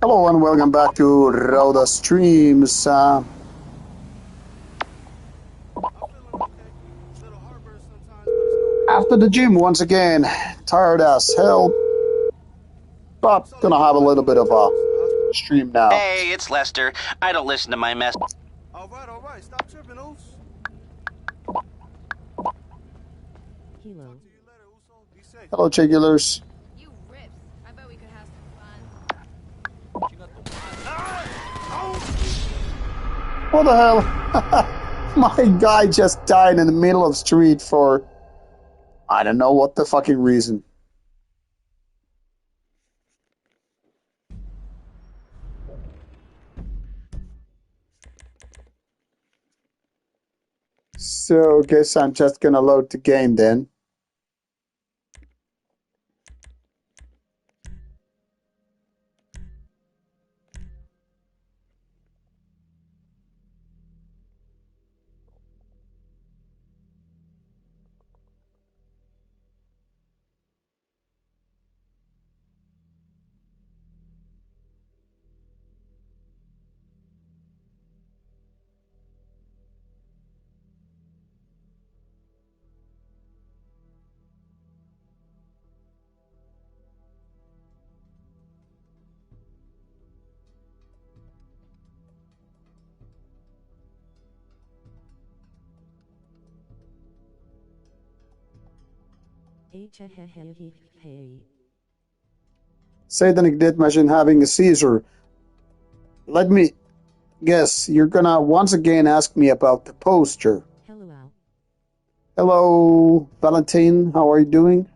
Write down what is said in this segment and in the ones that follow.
Hello and welcome back to Rauta Streams. After the gym once again, tired as hell, but gonna have a little bit of a stream now. Hey, it's Lester. I don't listen to my mess. All right. Stop tripping, Oos. Hello. Talk to you later, Uso. Be safe. Hello, Chigulars. You rips. I bet we could have some fun. What the hell? My guy just died in the middle of the street for I don't know what the fucking reason. So, guess I'm just gonna load the game then. Hey. Satanic Death Machine having a seizure. Let me guess, you're gonna once again ask me about the poster. Hello, Al. Hello, Valentine. How are you doing?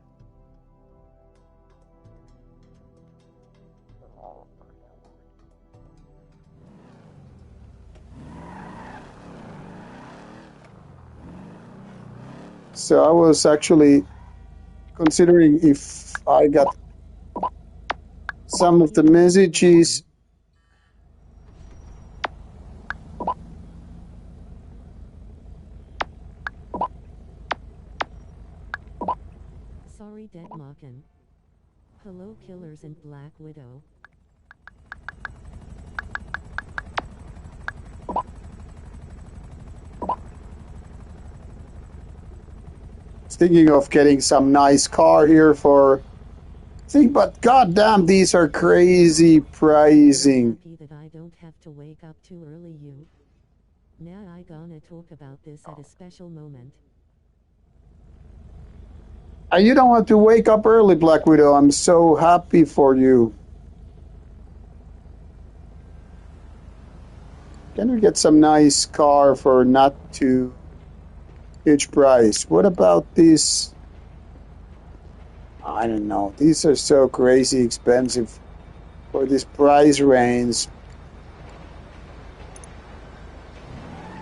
So I was actually considering if I got some of the messages. Sorry, Dead Mockin. Hello, Killers and Black Widow. Thinking of getting some nice car here for but goddamn, these are crazy pricing. Happy that I don't have to wake up too early. Now I gonna talk about this at a special moment. You don't have to wake up early, Black Widow. I'm so happy for you. Can we get some nice car for not too huge price? What about these? I don't know. These are so crazy expensive for this price range.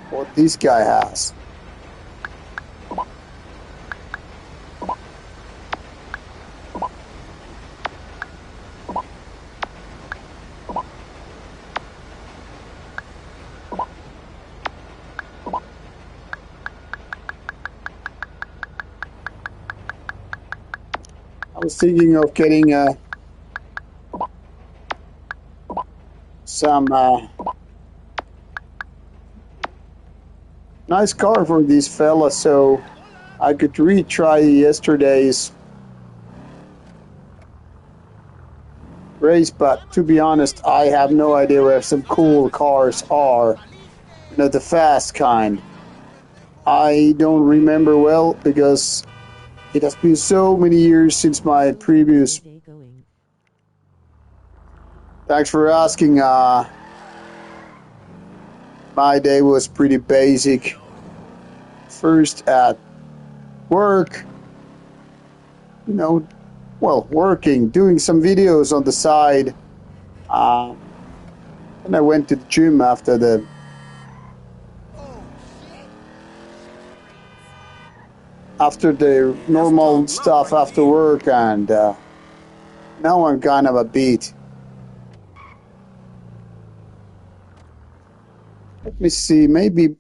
What this guy has. I was thinking of getting some nice car for these fellas, so I could retry yesterday's race. But to be honest, I have no idea where some cool cars are. You know, the fast kind. I don't remember well because it has been so many years since my previous. Thanks for asking. My day was pretty basic. First at work, working, doing some videos on the side. And I went to the gym after the normal stuff after work, and now I'm kind of a beat. Let me see, maybe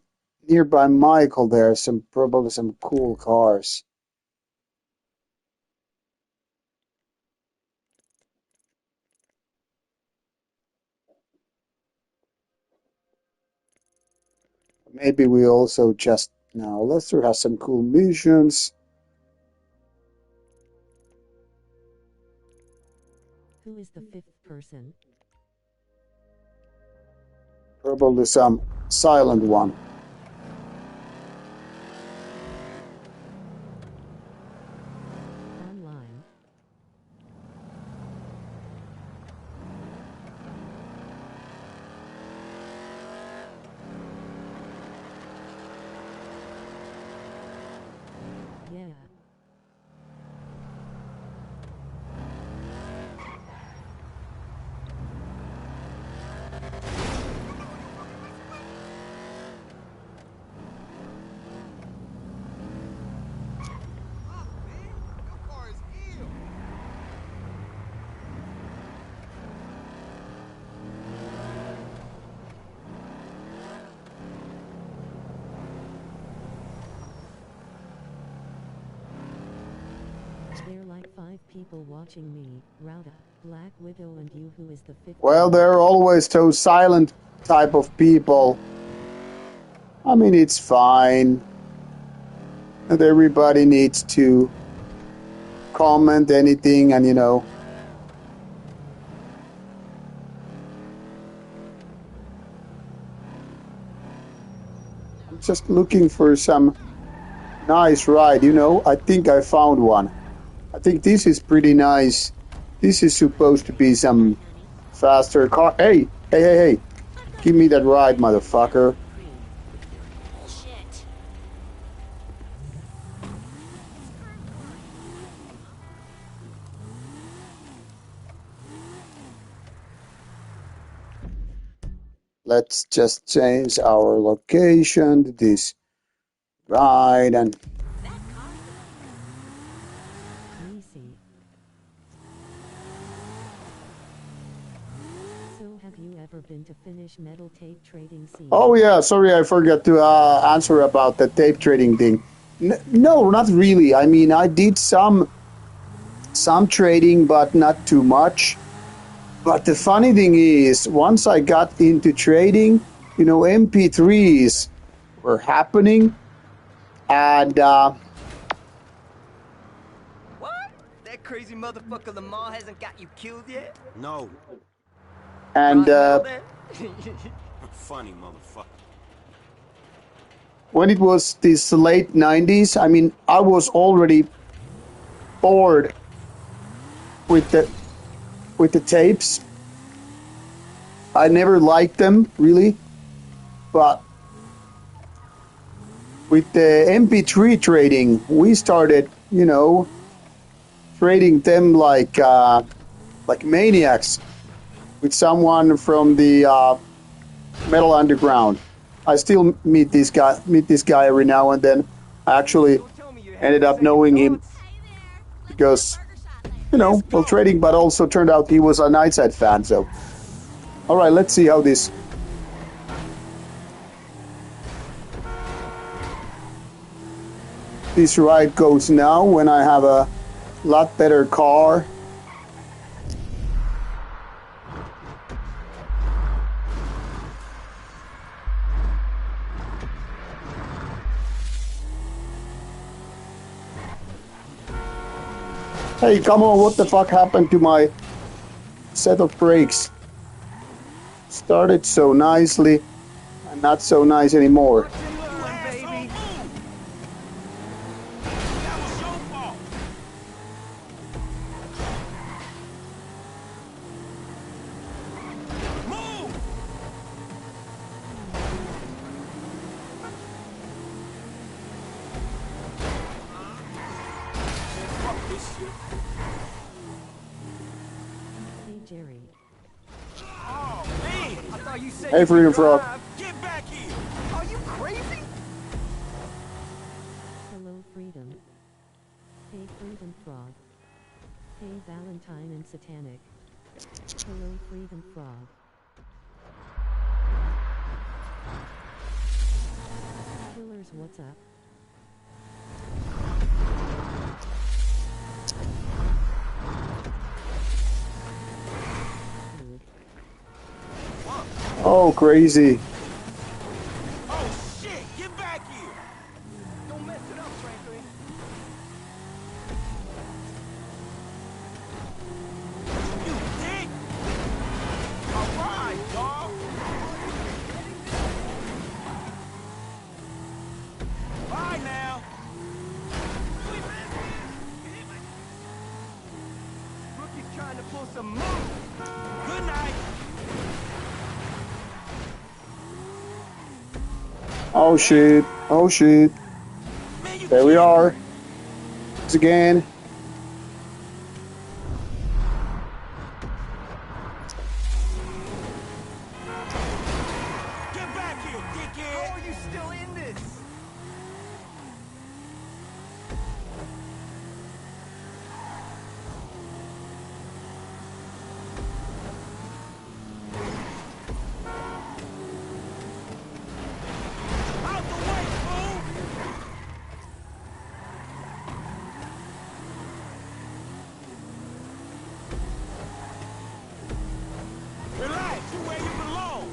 nearby Michael there are probably some cool cars. Maybe we also just now. Lester has some cool missions. Who is the fifth person? Probably some silent one. Online. Yeah. There are like 5 people watching me, Rauta, Black Widow and you who is the fifth Well, one? there are always those silent type of people. I mean, it's fine. Not everybody needs to comment anything, and I'm just looking for some nice ride. I think I found one. I think this is pretty nice. This is supposed to be some faster car. Hey, hey, hey, hey. Give me that ride, motherfucker. Bullshit. Let's just change our location to this ride and Easy. So have you ever been to Finnish metal tape trading scene? oh yeah, sorry, I forgot to answer about the tape trading thing. No, not really. I mean, I did some trading, but not too much. But the funny thing is, once I got into trading, MP3s were happening, and What? That crazy motherfucker Lamar hasn't got you killed yet? No. and Rock metal then? Funny motherfucker. when it was this late 90s, I mean, I was already bored with the tapes. I never liked them really, but with the MP3 trading, we started, trading them like maniacs with someone from the Metal Underground. I still meet this guy every now and then. I actually Don't tell me you're ended having up second knowing him thoughts. because Let's well, go. trading, but also turned out he was a Nightside fan. So, all right, let's see how this ride goes now when I have a lot better car. Hey, come on, what the fuck happened to my set of brakes? Started so nicely and not so nice anymore. Watch and learn, baby. That was your fault. Move! Fuck this shit. Hey Jerry. Oh, man! I thought you said Hey, you could Freedom Frog. drive. Get back here! Are you crazy? Hello Freedom. Hey Freedom Frog. Hey Valentine and Satanic. Hello Freedom Frog. Killers, what's up? Good. Oh, crazy. Oh, shit! trying to pull some moves. Good night. Oh shit. Oh shit. Man, you There we kidding me. are. Once again. Get back here, How dickhead. are you still in this? Out the way, fool. Relax, you where you belong.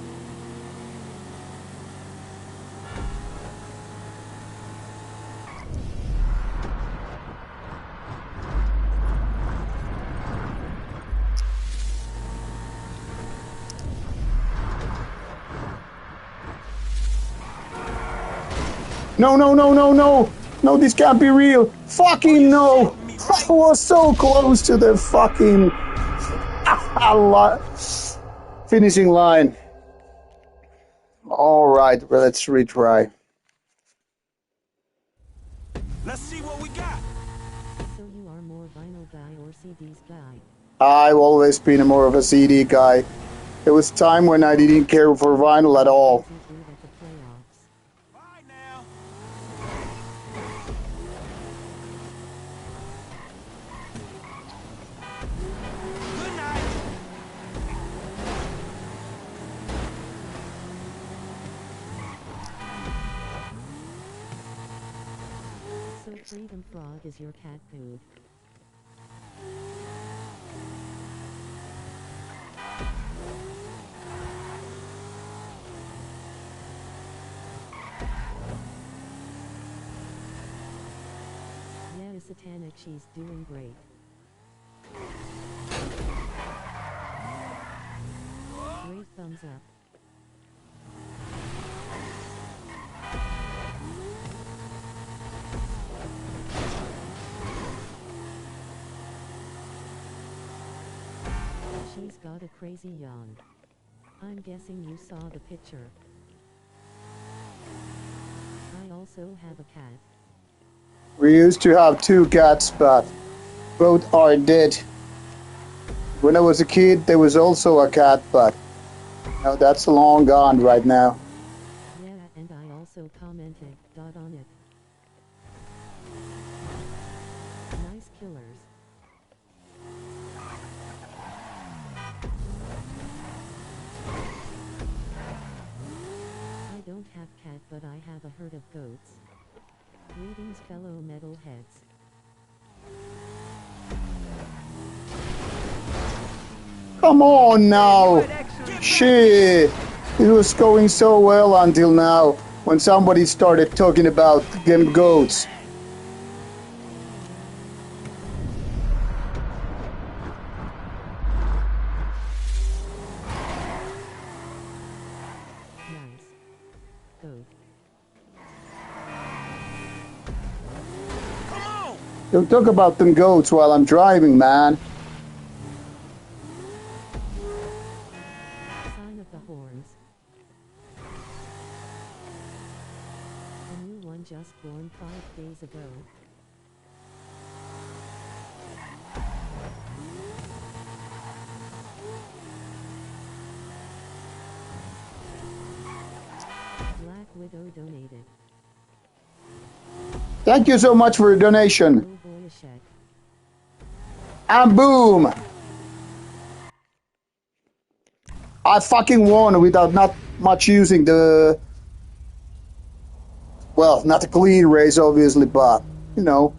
No, no, no, no, no. No, this can't be real. Fucking no. shitting me, I right? was so close to the fucking finishing line. All right, well, let's retry. Let's see what we got. So you are more vinyl guy or CDs guy? I've always been more of a CD guy. There was a time when I didn't care for vinyl at all. Wasn't good at the playoffs. Bye now. Good night. So Freedom Frog is your cat food. Yeah, Satanic, she's doing great. Great thumbs up. She's got a crazy yawn. I'm guessing you saw the picture. I also have a cat. We used to have 2 cats, but both are dead. When I was a kid, there was also a cat, but no, that's long gone right now. Yeah, and I also commented on it. Nice killers. I don't have cat, but I have a herd of goats. Greetings, fellow metalheads. Come on now! Shit! It was going so well until now, when somebody started talking about them goats. Nice. Goat. Come on. Don't talk about them goats while I'm driving, man. Sign of the horns. A new one just born 5 days ago. Black Widow donated. Thank you so much for your donation. Oh boy, a check. And boom! I fucking won without not much using the... Well, not a clean race, obviously, but, you know.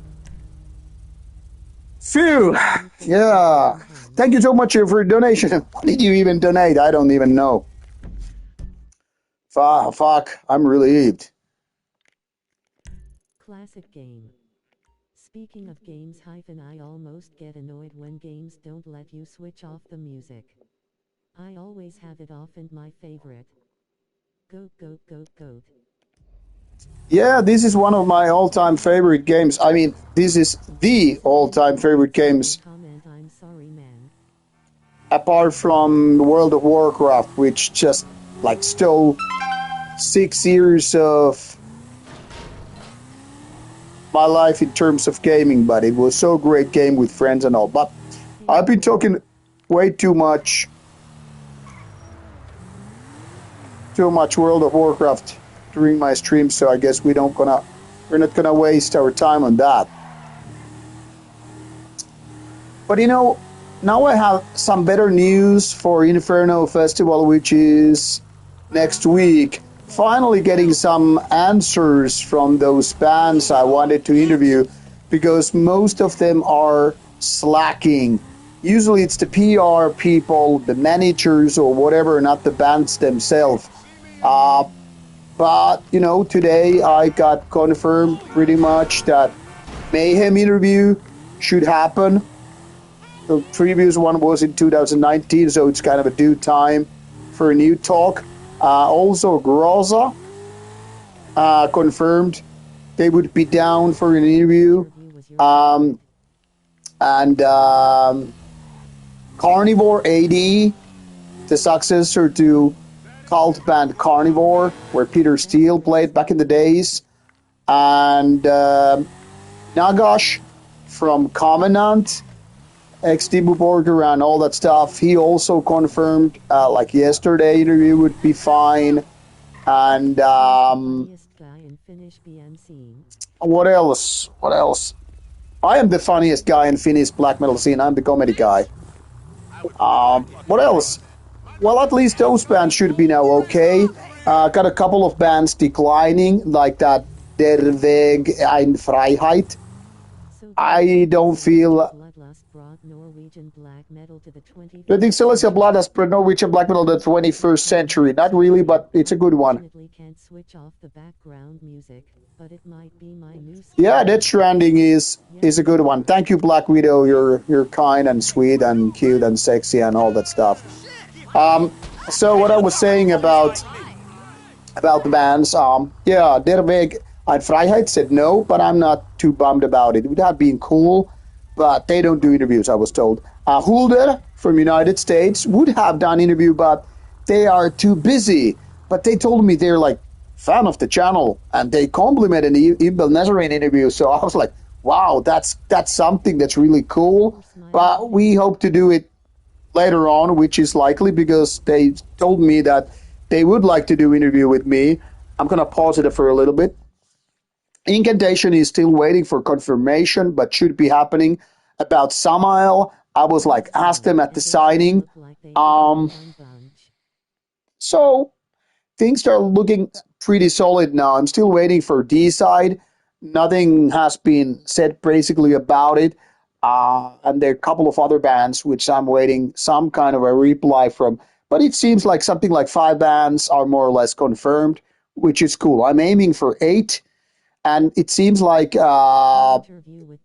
Phew! Yeah. Thank you so much for your donation. What did you even donate? I don't even know. Fuck, I'm relieved. Classic game. Speaking of games, I almost get annoyed when games don't let you switch off the music. I always have it off, and my favorite. Goat, goat, goat, goat. Yeah, this is one of my all-time favorite games. I mean, this is the all-time favorite games. Comment, I'm sorry, man. apart from World of Warcraft, which just like stole 6 years of my life in terms of gaming, but it was so great game with friends and all. But I've been talking way too much World of Warcraft during my stream, so I guess we're not gonna waste our time on that. But now I have some better news for Inferno Festival, which is next week. Finally getting some answers from those bands I wanted to interview, because most of them are slacking. Usually it's the PR people, the managers or whatever, not the bands themselves. But today I got confirmed pretty much that Mayhem interview should happen. The previous one was in 2019, so it's kind of a due time for a new talk. Also, Groza confirmed they would be down for an interview. And Carnivore AD, the successor to cult band Carnivore, where Peter Steele played back in the days. And Nagash from Covenant, ex-Dimmu Borgir and all that stuff. He also confirmed, like yesterday, interview would be fine. And what else? I am the funniest guy in Finnish black metal scene. I'm the comedy guy. What else? Well, at least those bands should be now okay. Got a couple of bands declining, like that Der Weg ein Freiheit. I don't feel... I think Celestial Blood has brought Norwegian black metal to the 21st century. Not really, but it's a good one. Yeah, Death Stranding is a good one. Thank you, Black Widow. You're kind and sweet and cute and sexy and all that stuff. So what I was saying about the bands, yeah, Der Weg ein Freiheit said no, but I'm not too bummed about it. It would have been cool, but they don't do interviews, I was told. Hulder from United States would have done interview, but they are too busy. But they told me they're like fan of the channel, and they complimented the Ibel Nazarene interview. So I was like, wow, that's something that's really cool. But we hope to do it later on, which is likely because they told me that they would like to do interview with me. I'm going to pause it for a little bit. Incantation is still waiting for confirmation, but should be happening. About Samael, I was like, asked them at the signing. So things are looking pretty solid now. I'm still waiting for D-side. Nothing has been said basically about it. And there are a couple of other bands which I'm waiting some kind of a reply from. But it seems like something like 5 bands are more or less confirmed, which is cool. I'm aiming for 8. And it seems like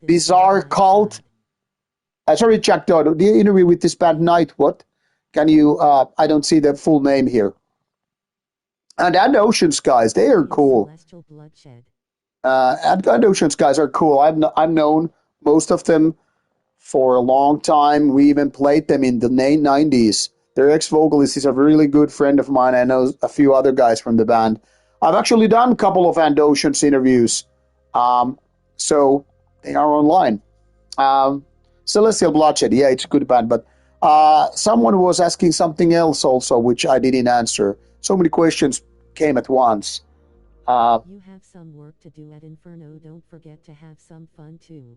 Bizarre Cult. Sorry, Jack Dodd, the interview with this band Night, what? Can you, I don't see the full name here. And Ocean Skies, they are cool. And Ocean Skies are cool. I've known most of them for a long time. We even played them in the 90s. Their ex-vocalist is a really good friend of mine. I know a few other guys from the band. I've actually done a couple of Ocean's interviews. So they are online. Celestial Bloodshed, yeah, it's a good band. But someone was asking something else also, which I didn't answer. So many questions came at once. You have some work to do at Inferno. Don't forget to have some fun too.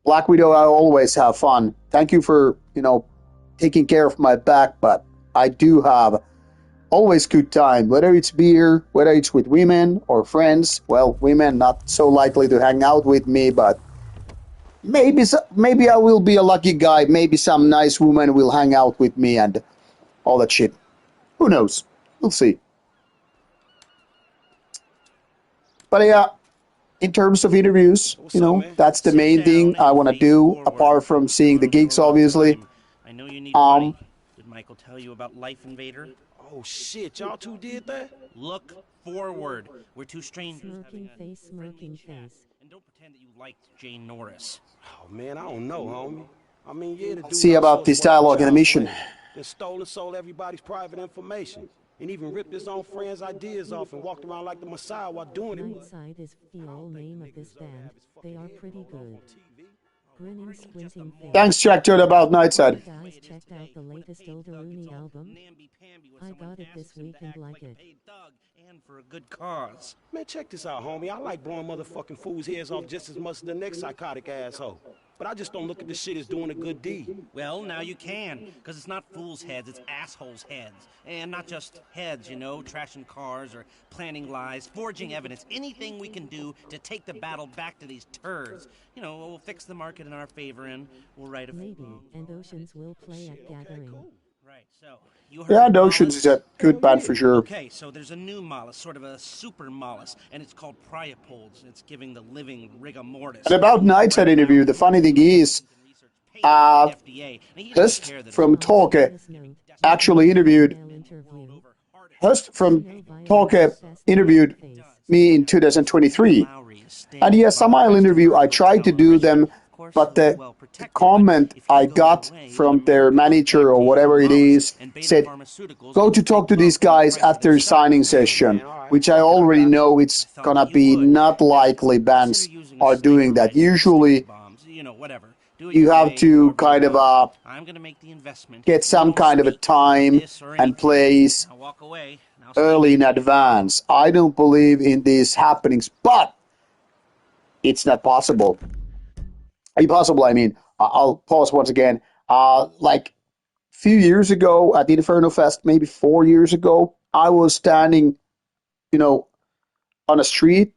Black Widow, I always have fun. Thank you for, taking care of my back, but I do have always good time, whether it's beer, whether it's with women or friends. Well, women not so likely to hang out with me, but maybe I will be a lucky guy. Maybe some nice woman will hang out with me and all that shit. Who knows? We'll see. But yeah, in terms of interviews, that's the main thing I want to do, apart from seeing the gigs, obviously. I know you need money. Did Michael tell you about Life Invader? Oh shit, y'all two did that? Look forward. We're two strangers Smirking face, smirking face. And don't pretend that you liked Jane Norris. Oh man, I don't know, homie. I mean, yeah, the dude See about this dialogue in the mission. then stole and sold everybody's private information, and even ripped his own friends' ideas off and walked around like the Messiah while doing it. Nightside is the old name of this band. They are pretty good. Grinning, squinting face. Thanks, Jacktoad, about Nightside. Guys checked out the latest Olderuni album? I got it this week and like it. And for a good cause. Man, check this out, homie. I like blowing motherfucking fools' heads off just as much as the next psychotic asshole. But I just don't look at this shit as doing a good deed. Well, now you can, because it's not fools' heads, it's assholes' heads. And not just heads, you know, trashing cars or planning lies, forging evidence, anything we can do to take the battle back to these turds. You know, we'll fix the market in our favor and we'll write a... Maybe, and Oceans will play at Gathering. Right, so... You heard Yeah, of Notions is a good band for sure. Okay, so there's a new mollusk, sort of a super mollusk, and it's called Priapods. It's giving the living rigor mortis. And about Nightside interview, the funny thing is, Hust from Talke actually interviewed me in 2023. And yes, some interview I tried to do them, but the comment I got from their manager or whatever it is said, go to talk to these guys after signing session, which I already know it's gonna be not likely bands are doing that. Usually you have to kind of get some kind of a time and place early in advance. I don't believe in these happenings, but it's not possible. Impossible, I mean. I'll pause once again. Like a few years ago at the Inferno Fest, maybe 4 years ago, I was standing, on a street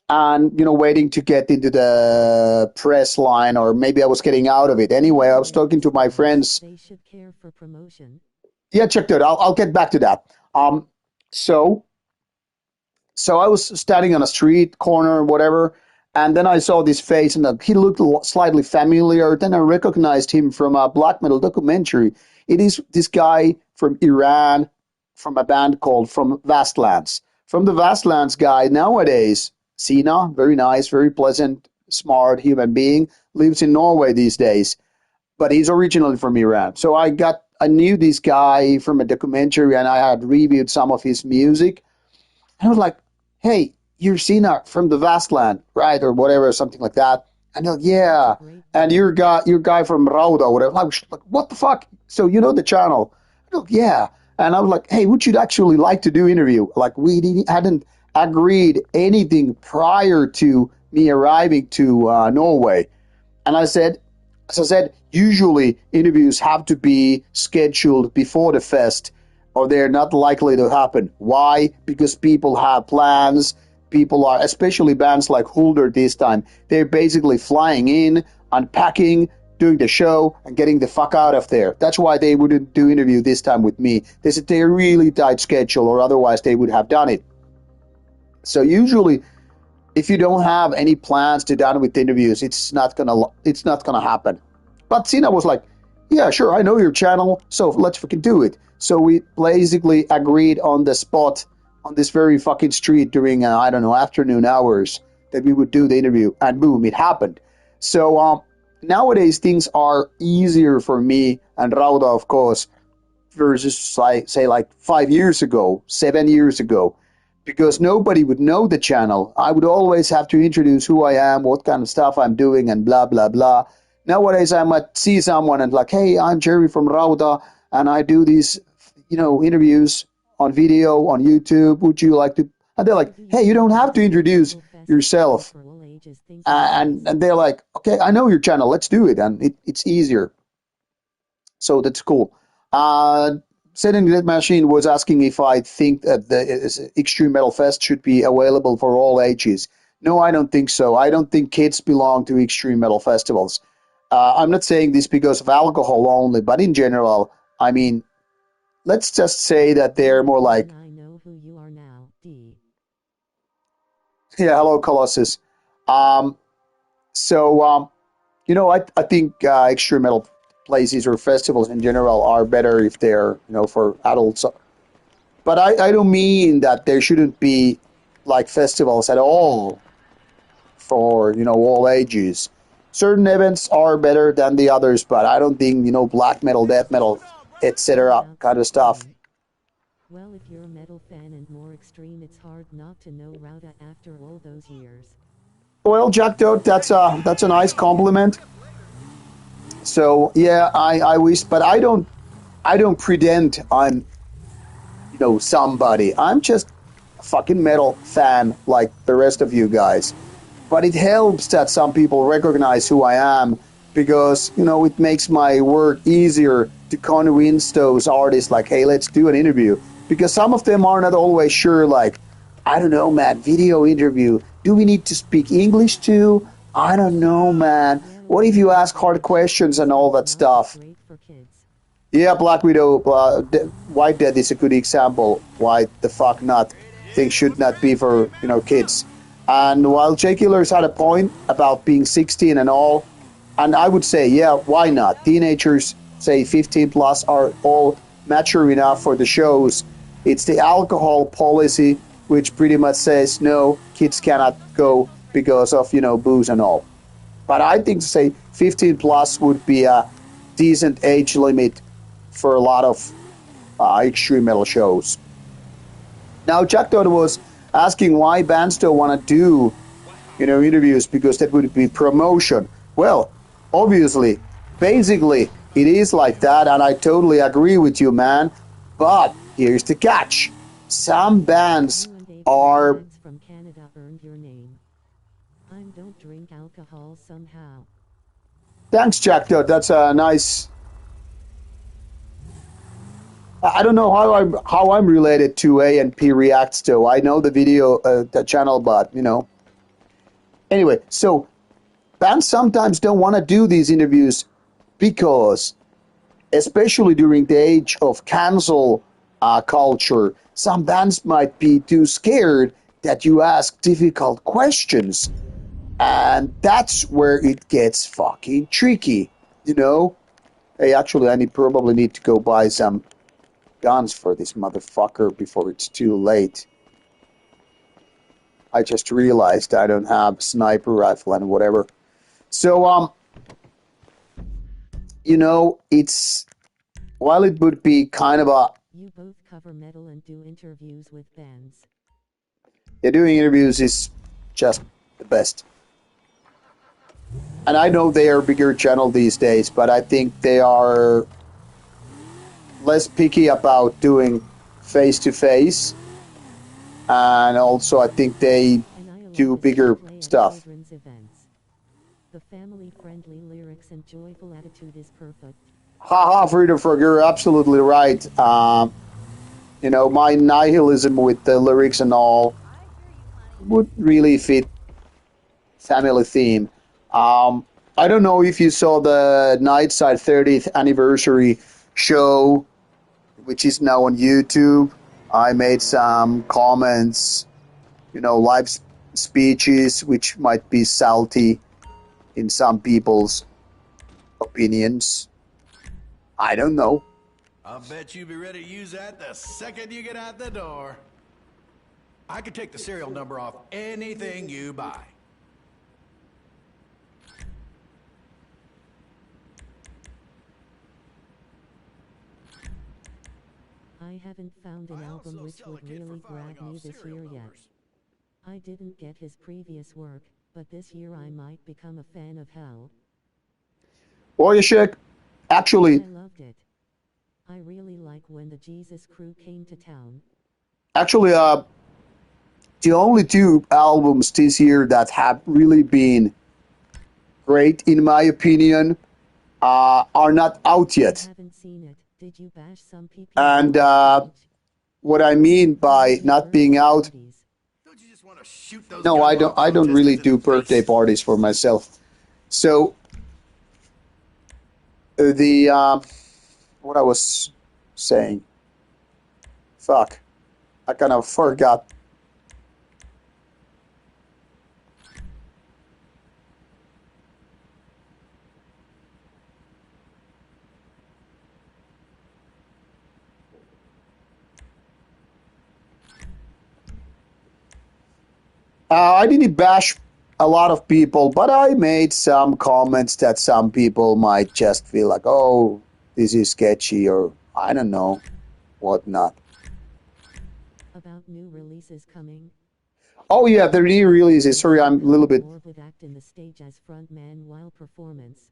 and, waiting to get into the press line, or maybe I was getting out of it. Anyway, I was talking to my friends. They should care for promotion. Yeah, check that. I'll get back to that. So I was standing on a street corner, whatever, and then I saw this face, and he looked slightly familiar. Then I recognized him from a black metal documentary. It is this guy from Iran, from a band called From Vastlands. From the Vastlands guy nowadays, Sina, very nice, very pleasant, smart human being, lives in Norway these days, but he's originally from Iran. So I knew this guy from a documentary, and I had reviewed some of his music. And I was like, hey, you're Sina from the Vastland, right? Or whatever, something like that. And they're like, yeah. And you're guy from Rauta, or whatever. I was like, what the fuck? So you know the channel? I go, yeah. And I was like, hey, would you actually like to do interview? Like, we hadn't agreed anything prior to me arriving to Norway. And as I said, usually interviews have to be scheduled before the fest, or they're not likely to happen. Why? Because people have plans. People are, especially bands like Hulder this time, they're basically flying in, unpacking, doing the show, and getting the fuck out of there. That's why they wouldn't do interview this time with me. They said they're really tight schedule, or otherwise they would have done it. So usually, if you don't have any plans to done with interviews, it's not gonna happen. But Sina was like, yeah, sure, I know your channel, so let's fucking do it. So we basically agreed on the spot on this very fucking street during, afternoon hours that we would do the interview, and boom, it happened. So nowadays things are easier for me and Rauta, of course, versus, say, like 5 years ago, 7 years ago, because nobody would know the channel. I would always have to introduce who I am, what kind of stuff I'm doing, and blah, blah, blah. Nowadays, I might see someone and like, hey, I'm Jerry from Rauta, and I do these, interviews on video, on YouTube. Would you like to? And they're like, hey, you don't have to introduce yourself. And they're like, okay, I know your channel. Let's do it. And it's easier. So that's cool. Setting Dead Machine was asking if I think that the Extreme Metal Fest should be available for all ages. No, I don't think so. I don't think kids belong to extreme metal festivals. I'm not saying this because of alcohol only, but in general, I mean, let's just say that they're more like... I know who you are now, D. Yeah, hello, Colossus. I think extreme metal places or festivals in general are better if they're, for adults. But I don't mean that there shouldn't be, like, festivals at all for, all ages. Certain events are better than the others, but I don't think, black metal, death metal etc. About kind of stuff. 16. Well, if you're a metal fan and more extreme, it's hard not to know Rauta after all those years. Well, Jackdo, that's a nice compliment. So yeah, I wish, but I don't pretend I'm somebody. I'm just a fucking metal fan like the rest of you guys. But it helps that some people recognize who I am because it makes my work easier to convince those artists like, hey, let's do an interview. Because some of them are not always sure, like, I don't know, man, video interview. Do we need to speak English too? I don't know, man. Yeah, What if you ask hard questions and all that not that stuff? great for kids. Yeah, Black Widow, White Death is a good example. Why the fuck not? Things should not be for kids. And while Jay Killers had a point about being 16 and all, and I would say, yeah, why not? Teenagers, say 15 plus, are all mature enough for the shows. It's the alcohol policy which pretty much says no, kids cannot go because of booze and all. But I think say 15 plus would be a decent age limit for a lot of extreme metal shows. Now, Jack Todd was asking why bands don't want to do interviews because that would be promotion. Well, obviously, basically, it is like that, and I totally agree with you, man. But here's the catch: some bands You and Dave are. Bands from Canada earned your name. I don't drink alcohol somehow. Thanks, Jack Todd. That's a nice. I don't know how I'm related to A and P Reacts though. I know the video the channel, but Anyway, so bands sometimes don't want to do these interviews because, especially during the age of cancel culture, some bands might be too scared that you ask difficult questions, and that's where it gets fucking tricky. Hey, actually, probably need to go buy some guns for this motherfucker before it's too late. I just realized I don't have a sniper rifle and whatever. So, it's while it would be kind of You both cover metal and do interviews with bands. doing interviews is just the best. And I know they are a bigger channel these days, but I think they are less picky about doing face to face, and also I think they do bigger stuff. Children's events. The family-friendly lyrics and joyful attitude is perfect. Haha, Friedenberg, you're absolutely right. My nihilism with the lyrics and all would really fit family theme. I don't know if you saw the Nightside 30th anniversary show, which is now on YouTube. I made some comments, live speeches, which might be salty in some people's opinions. I don't know. I'll bet you'll be ready to use that the second you get out the door. I could take the serial number off anything you buy. I haven't found an album which would really grab me this year yet. I didn't get his previous work, but this year I might become a fan of Hell. Wojciech, actually, I loved it. I really like when the Jesus Crew came to town. actually, the only two albums this year that have really been great, in my opinion, are not out I yet. haven't seen it. Did you bash some people? And on stage? what I mean by not being out, Don't you just want to shoot those no, I don't. I don't really do birthday parties for myself. So the what I was saying, fuck, I kind of forgot. I didn't bash a lot of people, but I made some comments that some people might just feel like, oh, this is sketchy or I don't know, whatnot. About new releases coming. Oh yeah, the new releases. Sorry, I'm a little bit. Would act in the stage as frontman while performance.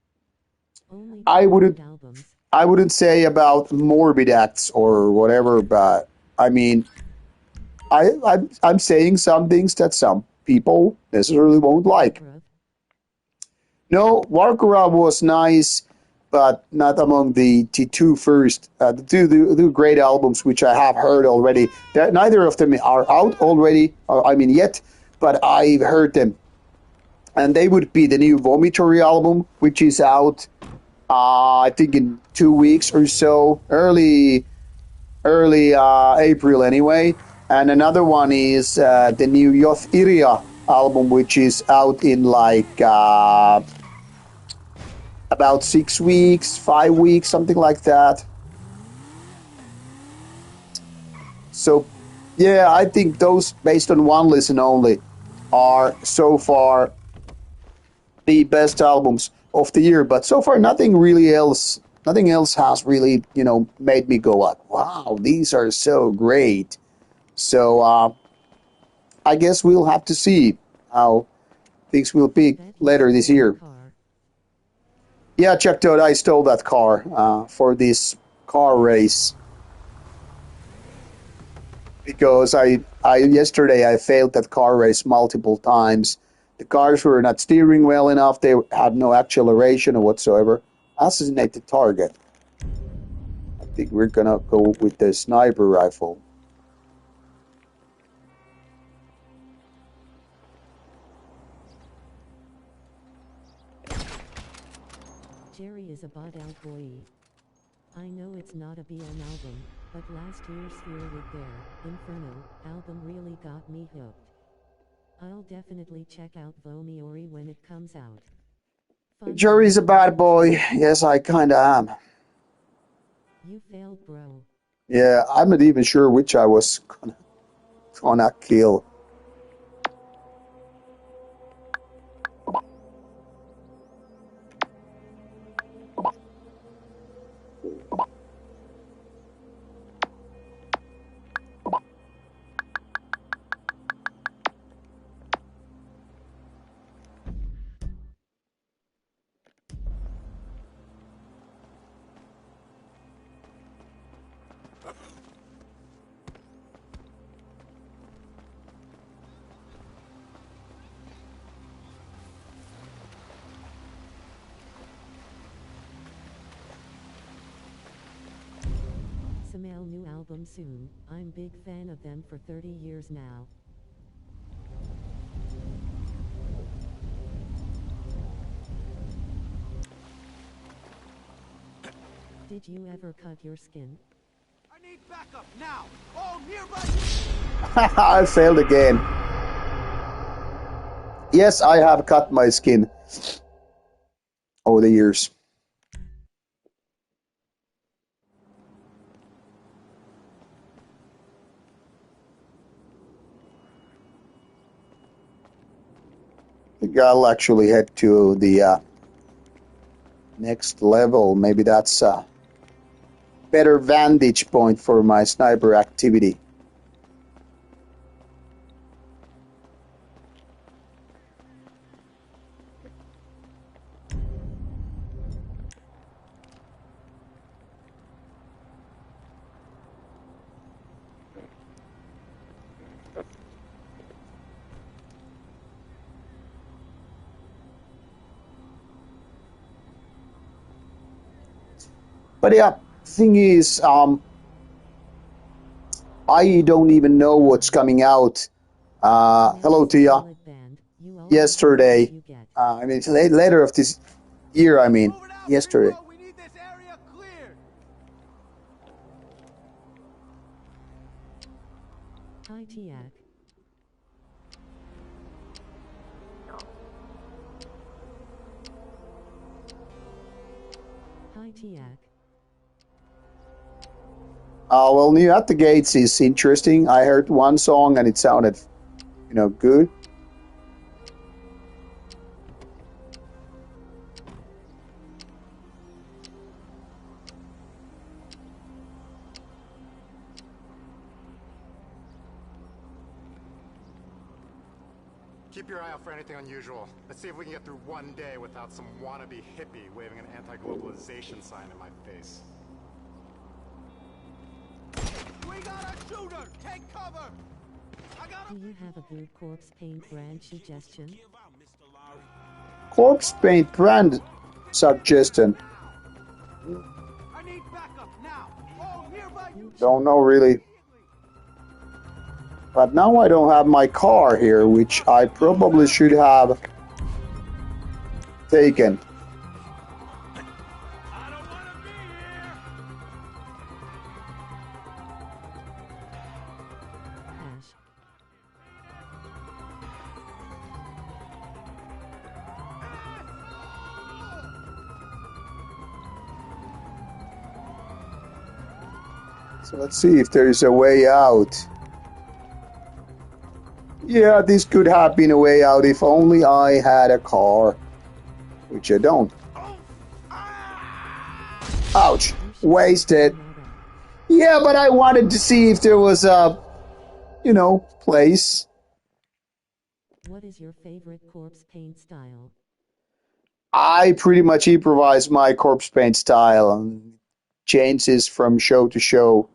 Only I two wouldn't. good albums. I wouldn't say about morbid acts or whatever, but I mean, I'm saying some things that some people necessarily won't like. Bruv. No, Warkara was nice, but not among the two first, the two great albums which I have heard already. Neither of them are out already, I mean yet, but I've heard them. And they would be the new Vomitory album, which is out, I think in 2 weeks or so, early April anyway. And another one is the new Yoth Iria album, which is out in like about 6 weeks, 5 weeks, something like that. So, yeah, I think those, based on one listen only, are so far the best albums of the year. But so far, nothing else has really, made me go like, wow, these are so great. So, I guess we'll have to see how things will be Bet you later this stole my year. car. Yeah, checked out. I stole that car for this car race because I yesterday I failed that car race multiple times. The cars were not steering well enough. They had no acceleration or whatsoever. Assassinate the target. I think we're gonna go with the sniper rifle. Jerry is a bought out boy. I know it's not a BM album, but last year's Fear with Their Inferno album really got me hooked. I'll definitely check out Vomiori when it comes out. Fun Jerry's a bad boy. conversation. Yes, I kinda am. You failed, bro. Yeah, I'm not even sure which I was gonna kill. Samael new album soon. I'm big fan of them for 30 years now. Did you ever cut your skin? I need backup now. All nearby. I failed again. Yes, I have cut my skin over the years. I think I'll actually head to the next level. Maybe that's a better vantage point for my sniper activity. But yeah, thing is, I don't even know what's coming out. Hello, Tia. Solid band. You always get what Yesterday, you get. I mean, it's later of this year. I mean, Moving out, yesterday. people. We need this area cleared. Hi Tiak. Hi Tiak. Well, New at the Gates is interesting. I heard one song and it sounded, good. Keep your eye out for anything unusual. Let's see if we can get through one day without some wannabe hippie waving an anti-globalization sign in my face. We got a shooter! Take cover! Do you have a good corpse paint brand suggestion? Corpse paint brand suggestion. I need backup now! All nearby you. Don't know really. But now I don't have my car here, which I probably should have taken. I don't want to be here! Hash. So let's see if there is a way out. Yeah, this could have been a way out if only I had a car. Which I don't. Ouch. Wasted. Yeah, but I wanted to see if there was a, place. What is your favorite corpse paint style? I pretty much improvise my corpse paint style and changes from show to show.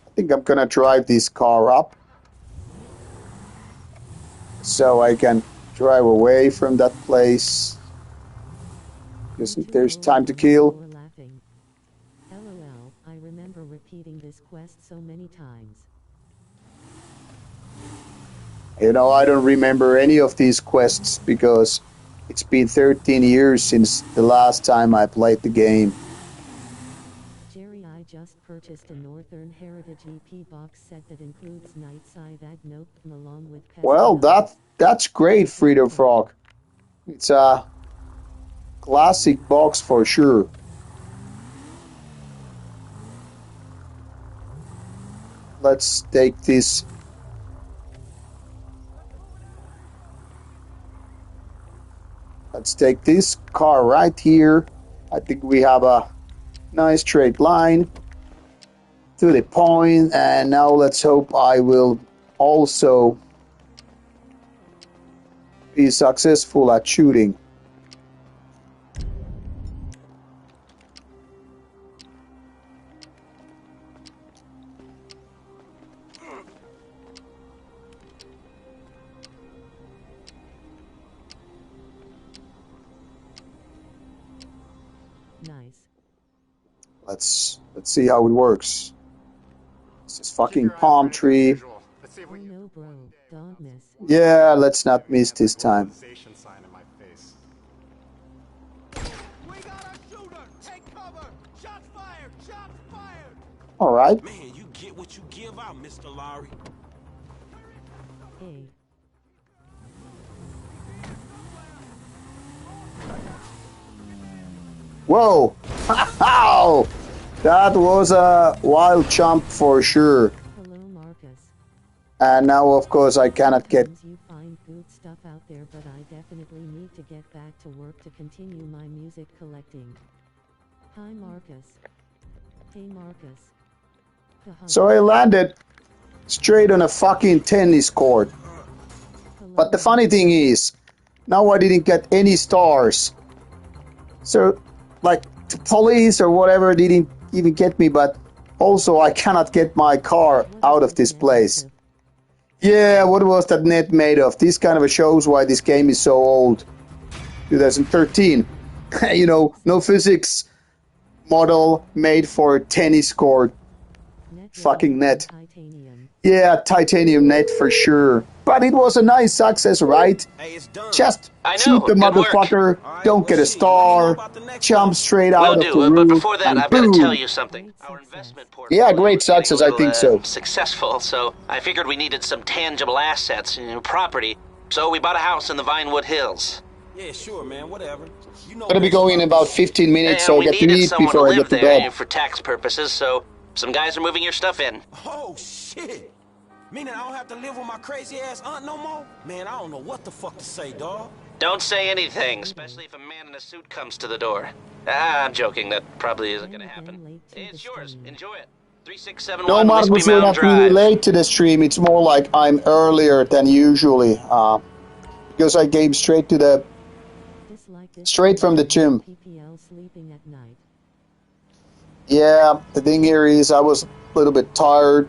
I think I'm gonna drive this car up so I can drive away from that place. Because there's time to kill. LOL, I remember repeating this quest so many times. I don't remember any of these quests because it's been 13 years since the last time I played the game. Jerry, I just purchased a Northern Heritage EP box set that includes Night Scythe Agnope along with Well, that's great, Frito Frog. It's a classic box for sure. Let's take this. Let's take this car right here. I think we have a nice straight line to the point, and now let's hope I will also be successful at shooting. Nice. Let's see how it works. This is fucking palm tree. Oh no, bro, don't miss. Yeah, let's not miss this time. All right. Man, you get what you give out, Mr. Lowry. Hey. Whoa! How? That was a wild jump for sure. Hello, Marcus. And now, of course, I cannot get. You find good stuff out there, but I definitely need to get back to work to continue my music collecting. Hi, Marcus. Hey, Marcus. So I landed straight on a fucking tennis court. But the funny thing is, now I didn't get any stars. So, like, the police or whatever didn't even get me, but also I cannot get my car out of this place. Yeah, what was that net made of? This kind of shows why this game is so old. 2013. No physics model made for a tennis court. Fucking net. Yeah, titanium net for sure. But it was a nice success, right? Hey, it's done. Just I know, shoot the good work. motherfucker, Right, don't get a star, jump straight out Will of do, the but roof, before that, and I've got boom. to tell you something. Our investment portfolio Yeah, great is getting success, a I little, think so. Successful, so I figured we needed some tangible assets, property. So we bought a house in the Vinewood Hills. Yeah, sure, man, whatever. You know Gonna be going in about 15 minutes, And so we get to needed eat someone to before I live get to there bed. for tax purposes, so some guys are moving your stuff in. Oh, shit. Meaning I don't have to live with my crazy-ass aunt no more? Man, I don't know what the fuck to say, dawg. Don't say anything, especially if a man in a suit comes to the door. I'm joking. That probably isn't gonna happen. It's yours. Enjoy it. No, 3671 Whispy Marcus, you're Mountain not really Drive. late to the stream. It's more like I'm earlier than usually. Because I came straight from the gym. PPL sleeping at night. Yeah, the thing here is I was a little bit tired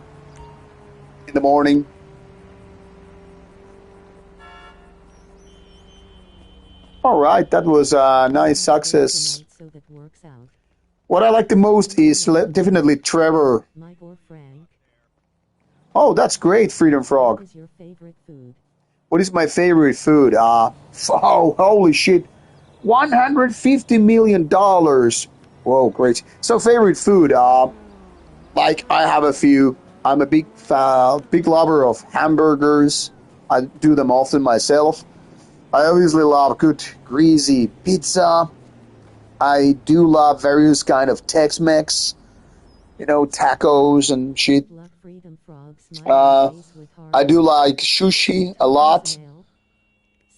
in the morning. All right, that was a nice success. So that works out. What I like the most is definitely Trevor. Mike or Frank? Oh, that's great, Freedom Frog. What is your favorite food? What is my favorite food? Oh, holy shit. $150 million. Whoa, great. So favorite food, like I have a few. I'm a big lover of hamburgers. I do them often myself. I obviously love good greasy pizza. I do love various kind of Tex-Mex, tacos and shit. I do like sushi a lot.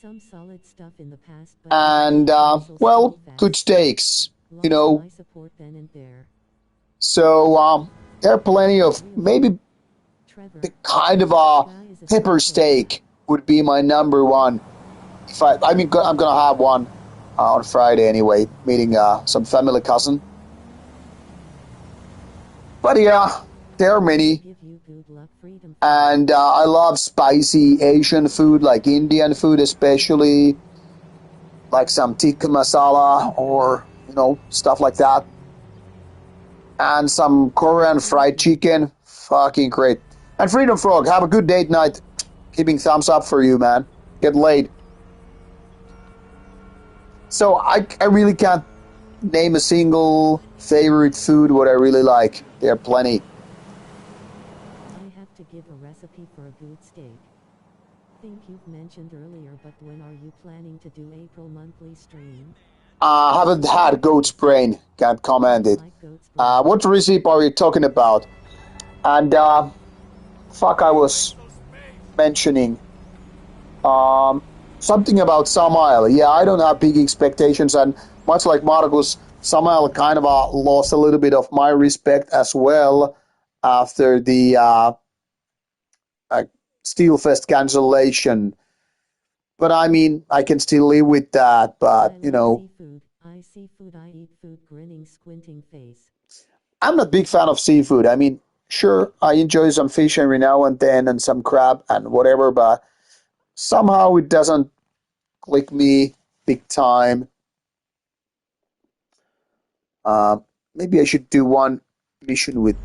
Some solid stuff in the past, And, well, good steaks, So, there are plenty of, maybe the kind of a pepper steak would be my number one. I'm gonna have one on Friday anyway, meeting some family cousin. But yeah, there are many. And I love spicy Asian food, like Indian food especially, like some tikka masala or, stuff like that. And some Korean fried chicken, fucking great. And Freedom Frog, have a good date night. Keeping thumbs up for you, man. Get laid. So I really can't name a single favorite food what I really like. There are plenty. I have to give a recipe for a good steak. Think you've mentioned earlier, but when are you planning to do April monthly stream? Haven't had goat's brain. Can't comment it. What recipe are you talking about? And I was mentioning something about Samael. Yeah, I don't have big expectations, and much like Marcus, Samael kind of lost a little bit of my respect as well after the Steelfest cancellation. But I mean, I can still live with that. But seafood. I eat food. Grinning, squinting face. I'm not a big fan of seafood. I mean, sure, I enjoy some fish every now and then, and some crab and whatever. But somehow it doesn't click me big time. Maybe I should do one mission with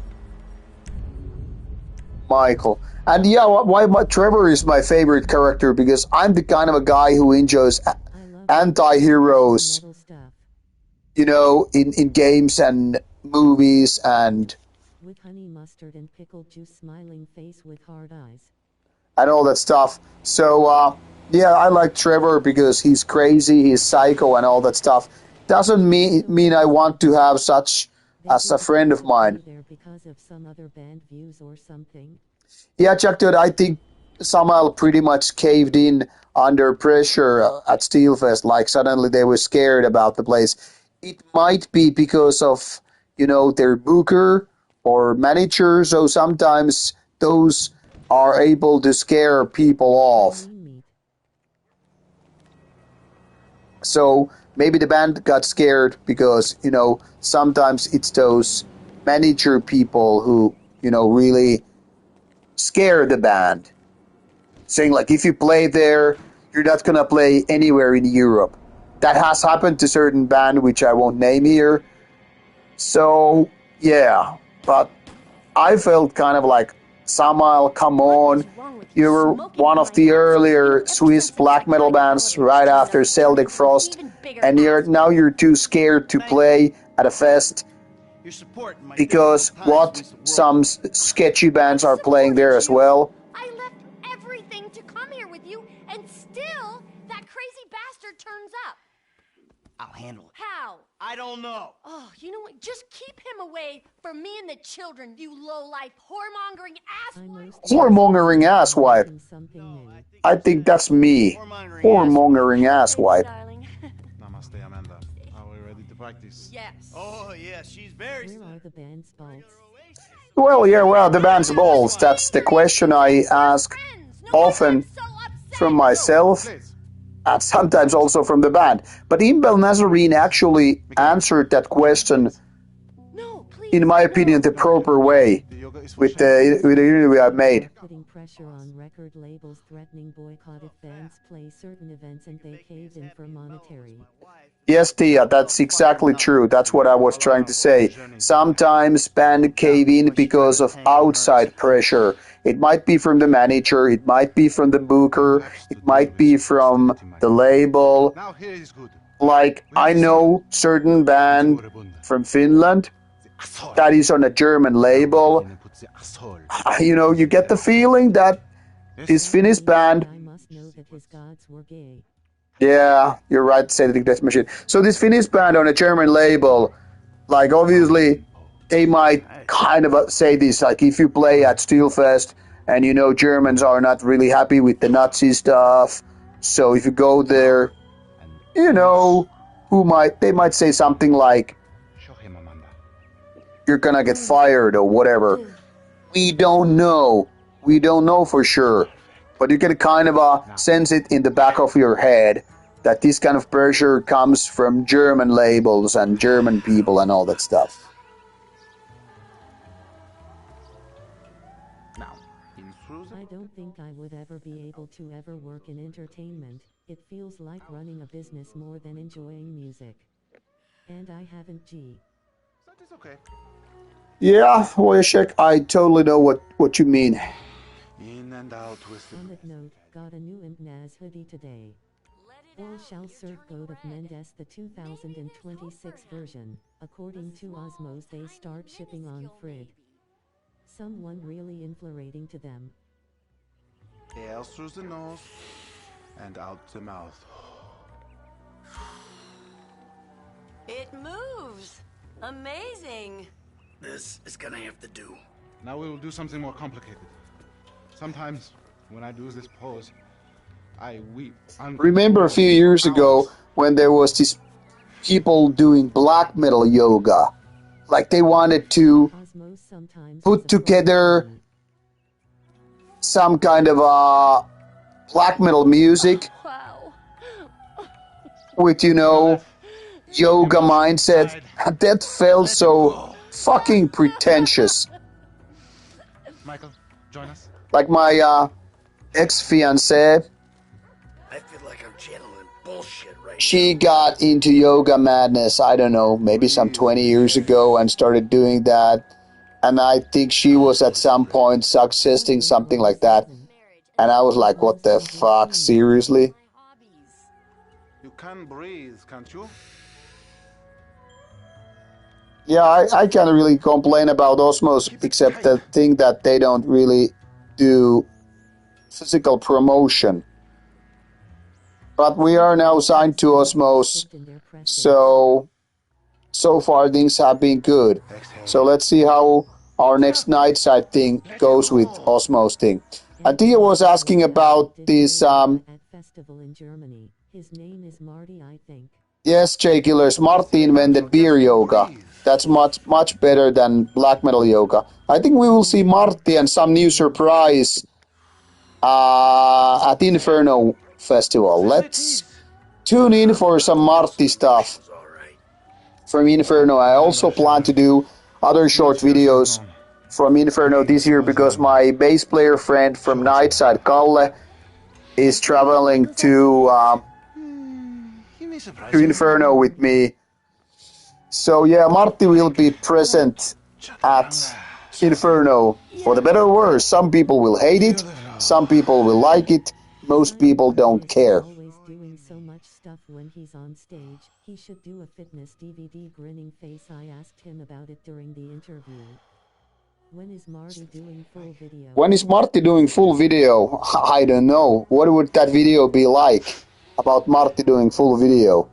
Michael. And yeah, why Trevor is my favorite character, because I'm the kind of a guy who enjoys anti-heroes, in games and movies and with honey mustard and pickled juice, smiling face with hard eyes and all that stuff. So yeah, I like Trevor because he's crazy, he's psycho and all that stuff. Doesn't mean I want to have such as a friend of mine. Because of some other band views or something. Yeah, Chuck, dude, I think Samuel pretty much caved in under pressure at Steelfest. Like suddenly they were scared about the place. It might be because of their booker or manager. So sometimes those are able to scare people off. So maybe the band got scared because sometimes it's those manager people who really scare the band, saying like, if you play there, you're not gonna play anywhere in Europe. That has happened to certain band which I won't name here. So yeah, but I felt kind of like, Samuel, come on, you were one of the earlier Swiss black metal bands right after Celtic Frost, and you're too scared to play at a fest because some sketchy bands are playing there as well. I left everything to come here with you, and still that crazy bastard turns up. I'll handle it. How? I don't know. Oh, you know what? Just keep him away from me and the children, you low-life, whoremongering asswipe. Whoremongering asswipe. I think that's me. Whoremongering asswipe. Namaste, Amanda. Are we ready to practice? Yes. Oh, yeah, she's very... Where are the band's bolts? Well, yeah, well, the band's balls. That's the question I ask often from myself and sometimes also from the band. But Imbel Nazarene actually answered that question, in my opinion, the proper way with the interview I made. Putting pressure on record labels threatening boycott if bands play certain events and they cave in for monetary. Yes, Tia, that's exactly true. That's what I was trying to say. Sometimes bands cave in because of outside pressure. It might be from the manager, it might be from the booker, it might be from the label. Like, I know certain band from Finland that is on a German label. You know, you get the feeling that this Finnish band... I must know that his gods were gay. Yeah, you're right, Sadistic Death Machine. So this Finnish band on a German label, like obviously they might kind of say this, like if you play at Steelfest and you know Germans are not really happy with the Nazi stuff, so if you go there, you know, they might say something like, you're gonna get fired or whatever. We don't know. We don't know for sure. But you can kind of sense it in the back of your head that this kind of pressure comes from German labels and German people and all that stuff. I don't think I would ever be able to ever work in entertainment. It feels like running a business more than enjoying music. And I haven't G. That is okay. Yeah, Wojciech, I totally know what you mean. In and out with the... On that note, got a new Naz hoodie today. All shall serve God of Mendes the 2026 version. According to Osmos they start shipping on Frig. Someone really infuriating to them. Air through the nose and out the mouth. It moves! Amazing! This is gonna have to do. Now we will do something more complicated. Sometimes, when I do this pose, I weep. Remember a few years ago when there was these people doing black metal yoga? Like they wanted to put together some kind of black metal music with, you know, yoga mindset. That felt so fucking pretentious. Michael, join us. Like my ex-fiancée, I feel like I'm channeling bullshit right she got into yoga madness, I don't know, maybe some 20 years ago and started doing that. And I think she was at some point suggesting something like that. And I was like, what the fuck, seriously? You can breathe, can't you? Yeah, I can't really complain about Osmos, except the thing that they don't really do physical promotion. But we are now signed to Osmos, so far things have been good. So let's see how our next night side thing goes with Osmos thing. And Tia was asking about this festival in Germany. His name is Marty, I think. Yes, J-Killers, Marty invented beer yoga. That's much better than black metal yoga. I think we will see Marty and some new surprise at Inferno Festival. Let's tune in for some Marty stuff from Inferno. I also plan to do other short videos from Inferno this year because my bass player friend from Nightside, Kalle, is traveling to Inferno with me. So yeah, Marty will be present at Inferno. For the better or worse, some people will hate it, some people will like it, most people don't care. Always doing so much stuff when he's on stage. He should do a fitness DVD grinning face. I asked him about it during the interview. When is Marty doing full video? When is Marty doing full video? I don't know. What would that video be like about Marty doing full video?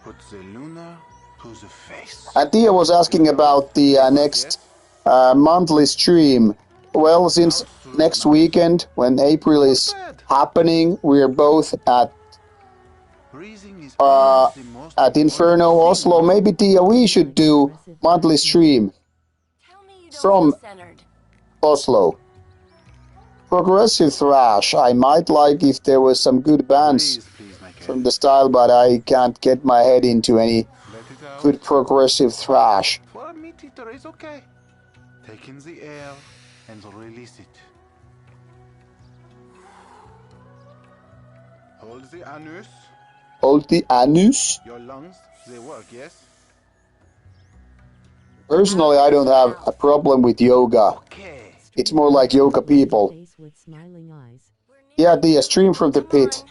Put the Luna to the face. And Tia was asking about the next monthly stream. Well, since next weekend, when April is happening, we are both at Inferno Oslo. Maybe Tia, we should do monthly stream. from centered. Oslo. Progressive thrash. I might like if there was some good bands from the style, but I can't get my head into any good progressive thrash. For me, Tito, is okay. Take in the air and release it. Hold the anus. Hold the anus? Your lungs, they work, yes? Personally, I don't have a problem with yoga. It's more like yoga people. Yeah, the stream from the pit.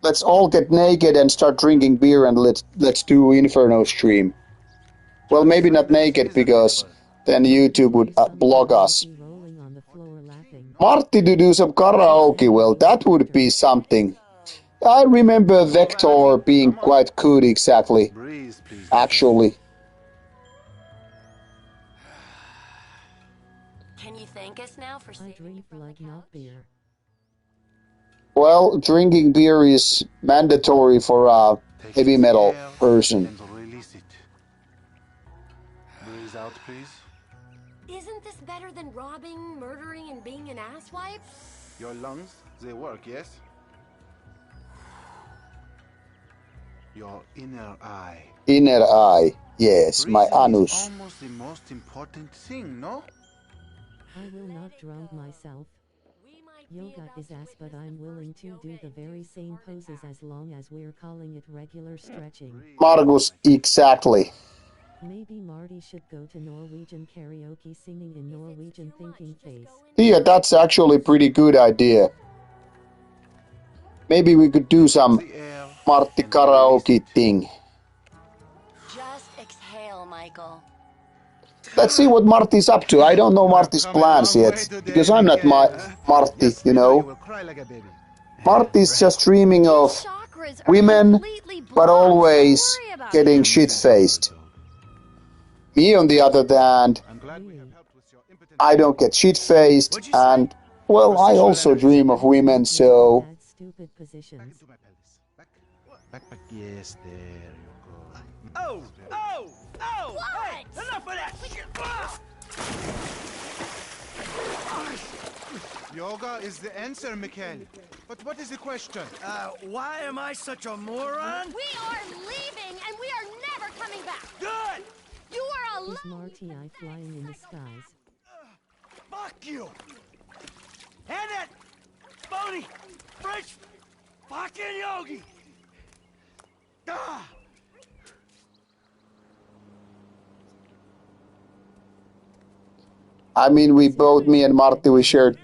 Let's all get naked and start drinking beer and let's do Inferno stream. Well, maybe not naked because then YouTube would block us. Marty to do some karaoke, well, that would be something. I remember Vector being quite good, exactly. Actually. Can you thank us now for saving like not beer. Well, drinking beer is mandatory for a heavy metal person. Breathe out, please. Isn't this better than robbing, murdering, and being an asswipe? Your lungs, they work, yes? Your inner eye. Inner eye, yes, my anus. Is almost the most important thing, no? I will not drown myself. Yoga is ass, but I'm willing to do the very same poses as long as we're calling it regular stretching. Margus, exactly. Maybe Marty should go to Norwegian karaoke singing in Norwegian thinking face. Yeah, that's actually a pretty good idea. Maybe we could do some Marty karaoke thing. Just exhale, Michael. Let's see what Marty's up to. I don't know Marty's plans yet, because I'm not Marty, you know. Marty's just dreaming of women, but always getting shit-faced. Me, on the other hand, I don't get shit-faced, and, well, I also dream of women, so... Stupid positions. Back, yes, there you go. Oh! Oh! Oh! What? Hey, enough of that shit! Yoga is the answer, Mikhail. But what is the question? Why am I such a moron? We are leaving, and we are never coming back. Good! You are alone. Is Marty I flying in the skies? Fuck you! And that phony French fucking yogi! Ah! I mean, we both, me and Marty, we shared...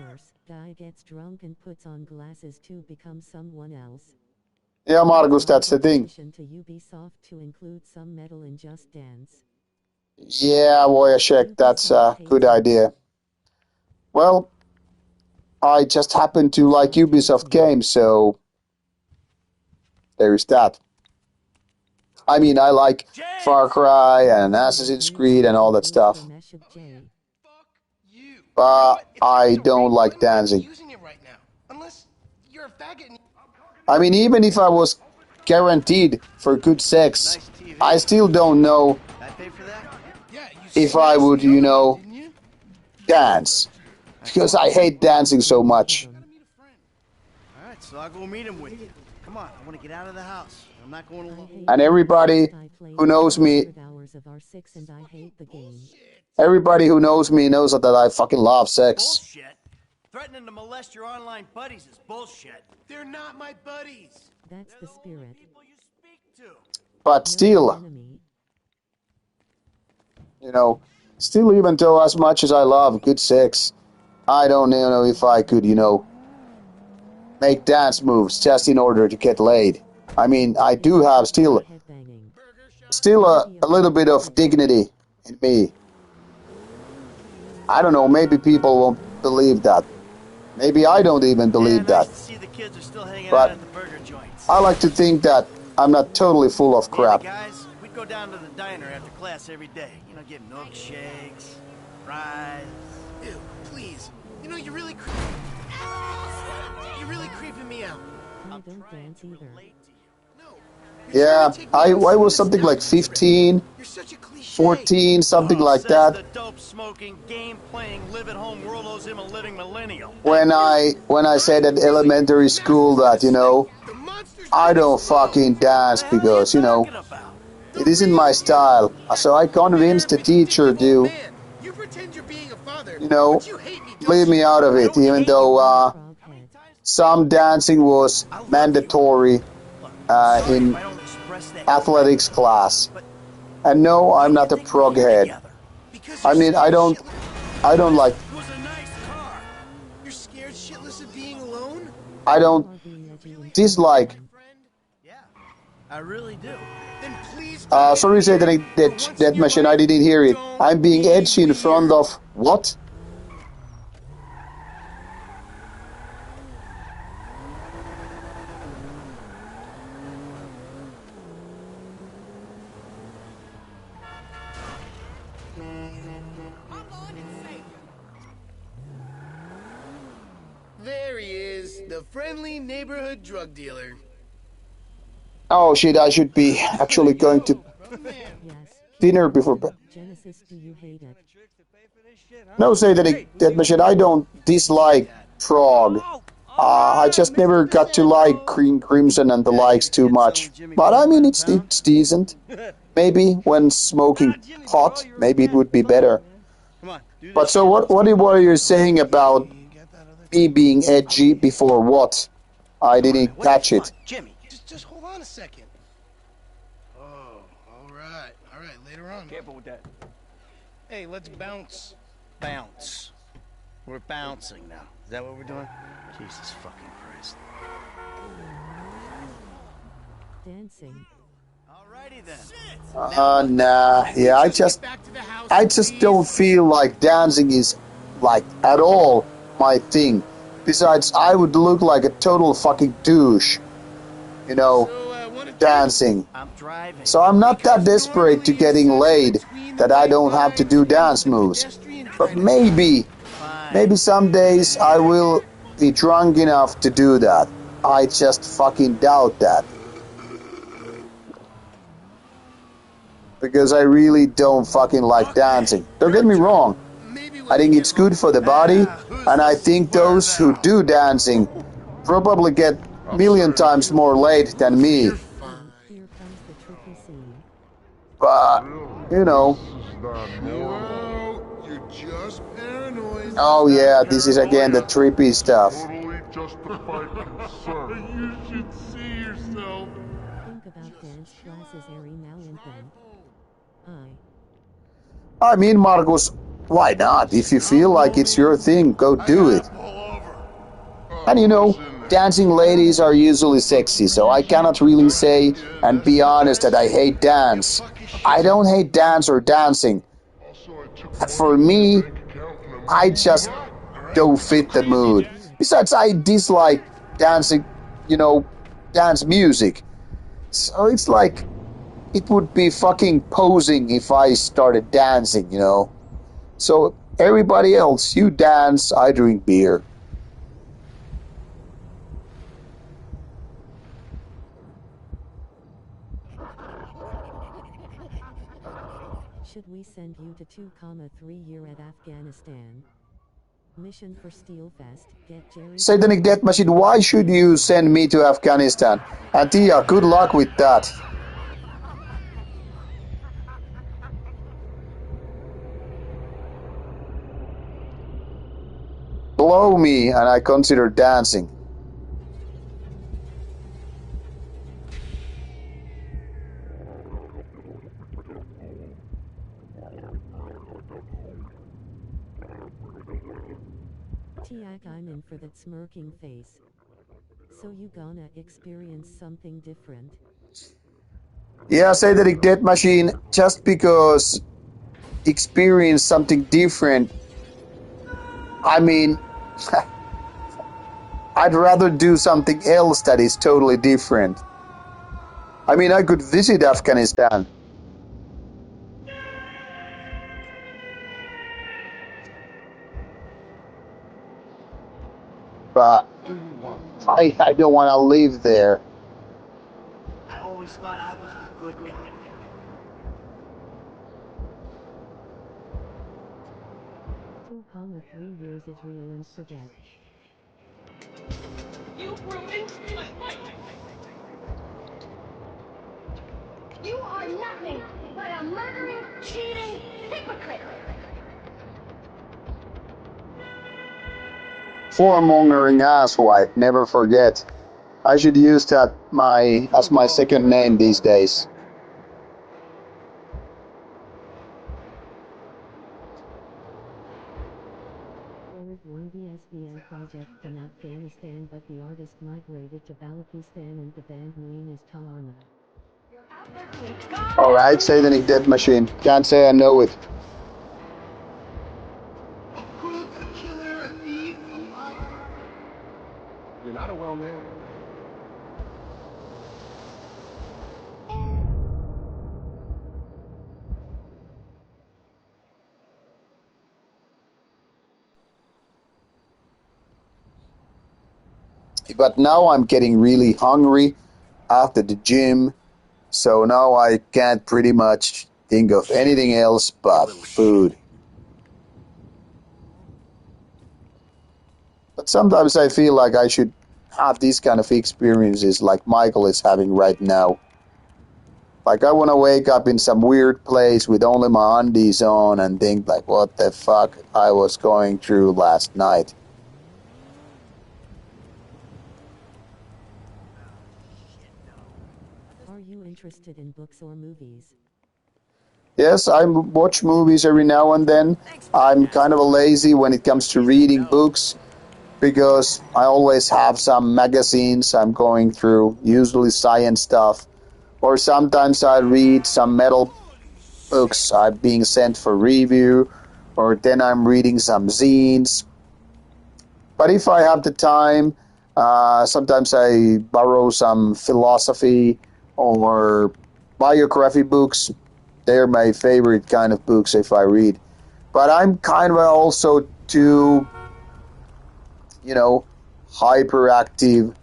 Guy gets drunk and puts on glasses to become someone else. Yeah, Margus, that's the thing. To Ubisoft to include some metal in Just Dance. Yeah, Wojciech, that's a good idea. Well, I just happen to like Ubisoft games, so there's that. I mean, I like Far Cry and Assassin's Creed and all that stuff. But I don't like dancing. I mean, even if I was guaranteed for good sex, I still don't know if I would, you know, dance. Because I hate dancing so much. Alright, so I'll go meet him with you. Come on, I want to get out of the house. I'm not going alone. And everybody who knows me... Everybody who knows me knows that I fucking love sex. Bullshit. Threatening to molest your online buddies is bullshit. They're not my buddies. That's the spirit. But still, you know, still even though as much as I love good sex, I don't know if I could, you know, make dance moves just in order to get laid. I mean, I do have still a little bit of dignity in me. I don't know, maybe people won't believe that. Maybe I don't even believe that. But I like to think that I'm not totally full of crap. Guys, we'd go down to the diner after class every day. You know, get milkshakes, fries. Ew, please. You know, you're really creeping me out. I don't dance either. Yeah, I was something like 15, 14, something like Says that. the dope-smoking, game-playing, live-at-home Worldo's him a living millennial. When I said at elementary school that, I don't fucking dance because, it isn't my style. So I convinced the teacher to, leave me out of it, even though some dancing was mandatory in athletics class. And no, I'm not a prog head. I mean, I don't like. You're scared shitless of being alone? I don't dislike. I really do. Then please. Sorry, say that machine. I didn't hear it. I'm being edgy in front of what? There he is, the friendly neighborhood drug dealer. Oh shit! I should be actually going to dinner before. Genesis, do you hate it? No, say that machine. I don't dislike prog. I just never got to like Crimson and the likes too much. But I mean, it's decent. Maybe when smoking pot, maybe it would be better. But so what are you saying about me being edgy before what? I didn't catch it. Jimmy, just hold on a second. Oh, all right, later on. Careful with that. Hey, let's bounce. Bounce. We're bouncing now. Is that what we're doing? Jesus fucking Christ. Dancing. Alrighty then. Nah. Yeah, I just don't feel like dancing is like at all my thing. Besides, I would look like a total fucking douche, dancing. So I'm not that desperate to getting laid that I don't have to do dance moves. But maybe some days I will be drunk enough to do that. I just fucking doubt that. Because I really don't fucking like dancing. Don't get me wrong. I think it's good for the body, and I think those who do dancing probably get a million times more laid than me. But, Oh yeah, this is again the trippy stuff. Totally justified concern. You should see yourself. Think about dance classes every now and then. I mean, Marcus, why not? If you feel like it's your thing, go do it. And dancing ladies are usually sexy, so I cannot really say and be honest that I hate dance. I don't hate dance or dancing. For me, I just don't fit the mood. Besides, I dislike dancing, dance music. So it's like, it would be fucking posing if I started dancing, So everybody else, you dance, I drink beer. Should we send you to 2,3 year at Afghanistan? Mission for Steelfest, get Jerry... Satanic Death Machine, why should you send me to Afghanistan? And Tia, good luck with that. Blow me and I consider dancing. Tiak, I'm in for that smirking face. So you gonna experience something different? Yeah, Satanic Death Machine, just because experience something different, I mean, I'd rather do something else that is totally different. I mean, I could visit Afghanistan. But I don't want to live there. always thought I was a good guy. To hum 3 years is real and forget. You ruined my life. You are nothing but a murdering, cheating hypocrite. Whoremongering asswipe, never forget. I should use that as my second name these days. There is one BSBN project from Afghanistan, but the artist migrated to Balochistan and the band name is Talarna. Alright, Satanic Death Machine. Can't say I know it. A crook, a killer, a thief, a liar. You're not a well-known. But now I'm getting really hungry after the gym, so now I can't pretty much think of anything else but food. But sometimes I feel like I should have these kind of experiences like Michael is having right now. Like I want to wake up in some weird place with only my undies on and think like, what the fuck I was going through last night. Are you interested in books or movies? Yes, I watch movies every now and then. I'm kind of lazy when it comes to reading books because I always have some magazines I'm going through, usually science stuff. Or sometimes I read some metal books I'm being sent for review, or then I'm reading some zines. But if I have the time, sometimes I borrow some philosophy or biography books. They're my favorite kind of books if I read. But I'm kind of also too, hyperactive.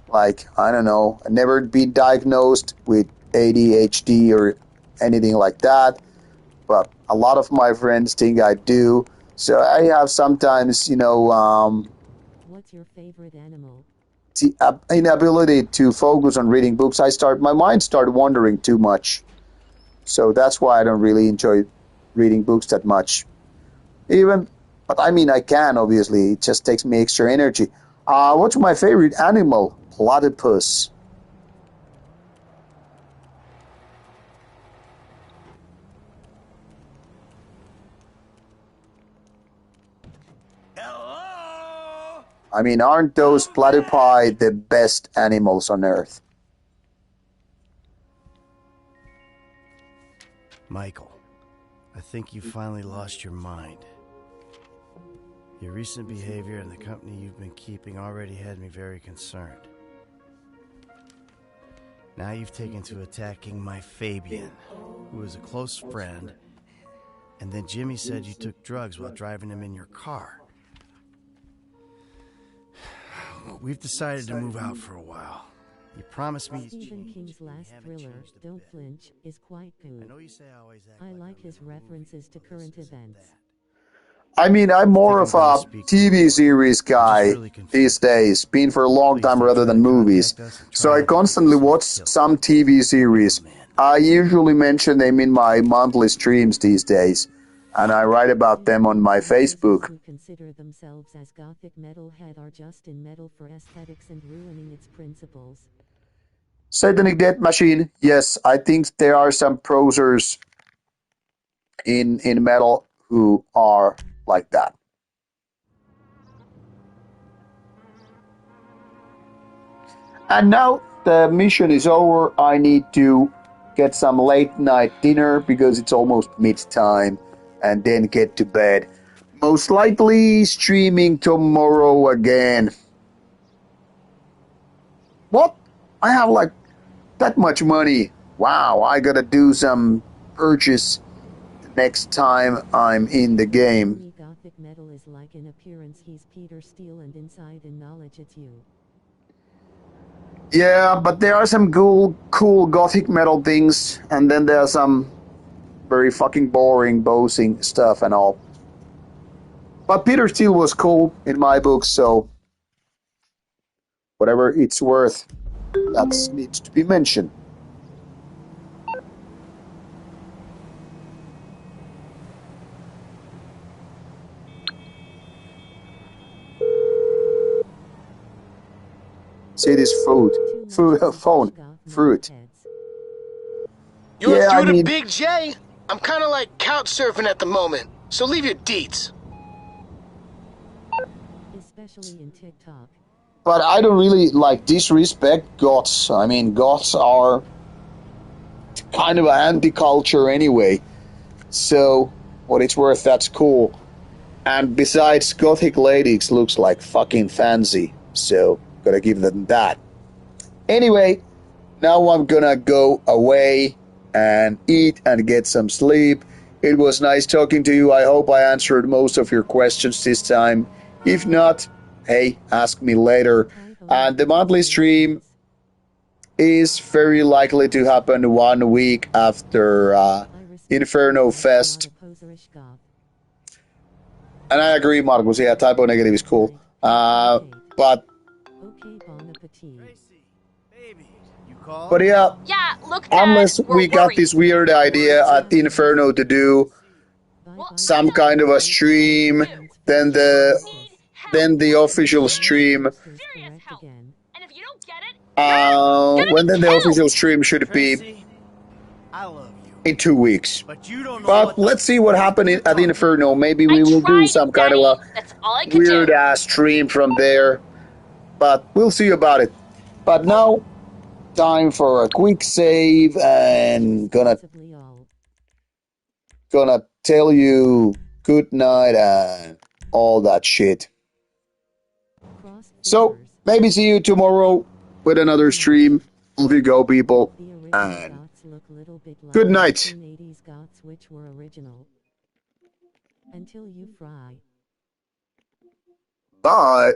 Like, I don't know, I've never been diagnosed with ADHD or anything like that. But a lot of my friends think I do. So I have sometimes, What's your favorite animal? the inability to focus on reading books. My mind started wandering too much. So that's why I don't really enjoy reading books that much. But I mean, I can, obviously. It just takes me extra energy. What's my favorite animal? Platypus. I mean, aren't those platypi the best animals on Earth? Michael, I think you finally lost your mind. Your recent behavior and the company you've been keeping already had me very concerned. Now you've taken to attacking my Fabian, who is a close friend, and then Jimmy said you took drugs while driving him in your car. We've decided to move out for a while. You promised me. Stephen King's last thriller, Don't Flinch, is quite good. I like his references to current events. I mean, I'm more of a TV series guy these days, been for a long time rather than movies. So I constantly watch some TV series. I usually mention them in my monthly streams these days, and I write about them on my Facebook. Who consider themselves as gothic metalhead are just in metal for aesthetics and ruining its principles. Satanic Death Machine, yes, I think there are some prosers in metal who are like that. And now the mission is over. I need to get some late night dinner because it's almost mid-time and then get to bed. Most likely streaming tomorrow again. What? I have like that much money. Wow, I gotta do some purchase next time I'm in the game. Gothic metal is like in appearance he's Peter Steele and inside in knowledge it's you. Yeah, but there are some cool gothic metal things, and then there are some very fucking boring, bossing stuff and all. But Peter Steele was cool in my book, so whatever it's worth, that needs to be mentioned. See this food, phone, fruit. You're Yeah, through I to mean, Big J? I'm kind of like couch surfing at the moment, so leave your deets. Especially in TikTok. but I don't really like disrespect goths. I mean, goths are kind of an anti-culture anyway. So, what it's worth, that's cool. And besides, gothic ladies looks like fucking fancy. So, gotta give them that. Anyway, now I'm gonna go away and eat and get some sleep. It was nice talking to you. I hope I answered most of your questions this time. If not, hey, ask me later. And the monthly stream is very likely to happen 1 week after Inferno Fest. And I agree, Marcus. Yeah, typo negative is cool. But yeah, look, unless Dad, we're we got this weird idea at Inferno to do some kind of a stream, then the official stream. When then the official stream should be in 2 weeks. But let's see what happened at Inferno. Maybe we will do some kind of a weird ass stream from there. But we'll see about it. But now, time for a quick save and gonna tell you good night and all that shit. So maybe see you tomorrow with another stream. Off you go, people. And good night. Until you fry. Bye.